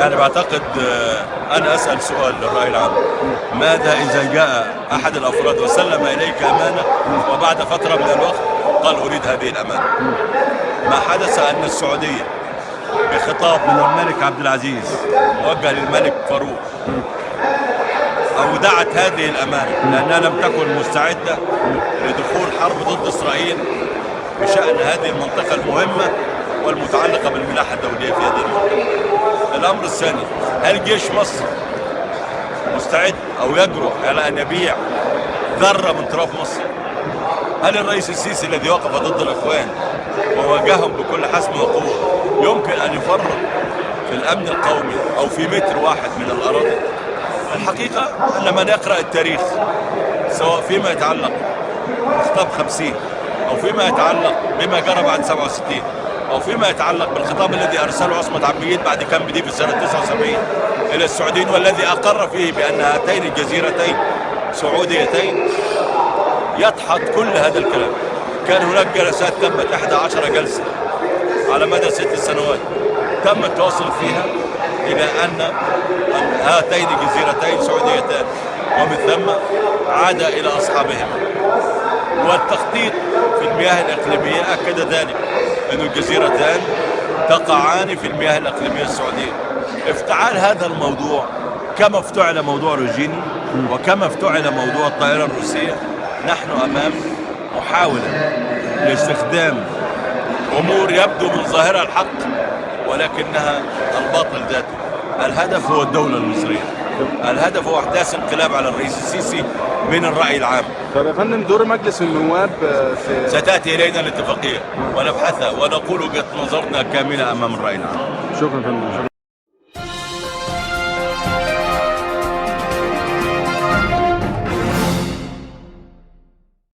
يعني بعتقد أنا أسأل سؤال للرأي العام: ماذا إذا جاء أحد الأفراد وسلم إليك أمانة وبعد فترة من الوقت قال أريد هذه الأمانة؟ ما حدث أن السعودية بخطاب من الملك عبد العزيز موجه للملك فاروق أودعت هذه الأمانة لأنها لم تكن مستعدة لدخول حرب ضد إسرائيل بشأن هذه المنطقة المهمة والمتعلقة بالملاحة الدولية في هذه المنطقة. الأمر الثاني: هل جيش مصر مستعد أو يجرؤ على أن يبيع ذرة من تراب مصر؟ هل الرئيس السيسي الذي وقف ضد الإخوان وواجههم بكل حسم وقوة يمكن أن يفرط في الأمن القومي أو في متر واحد من الأراضي؟ الحقيقة أن من يقرأ التاريخ سواء فيما يتعلق بخطاب 50 أو فيما يتعلق بما جرى بعد 67 أو فيما يتعلق بالخطاب الذي أرسله عصمت عبد المجيد بعد كامب ديفيد سنة 79 إلى السعوديين والذي أقر فيه بأن هاتين الجزيرتين سعوديتين، يدحض كل هذا الكلام. كان هناك جلسات تمت 11 جلسة على مدى 6 سنوات تم التوصل فيها إلى أن هاتين الجزيرتين سعوديتان، ومن ثم عاد إلى أصحابهما. والتخطيط في المياه الإقليمية أكد ذلك، أن الجزيرتان تقعان في المياه الإقليمية السعودية. افتعال هذا الموضوع كما افتعل موضوع روجيني وكما افتعل موضوع الطائرة الروسية، نحن أمام محاولة لاستخدام أمور يبدو من ظاهرها الحق ولكنها الباطل ذاته. الهدف هو الدولة المصرية، الهدف هو إحداث انقلاب على الرئيس السيسي من الرأي العام. طب يا فندم، دور مجلس النواب ستأتي إلينا الاتفاقية ونبحثها ونقول وجهة نظرنا كاملة أمام الرأي العام. شكرا فندم.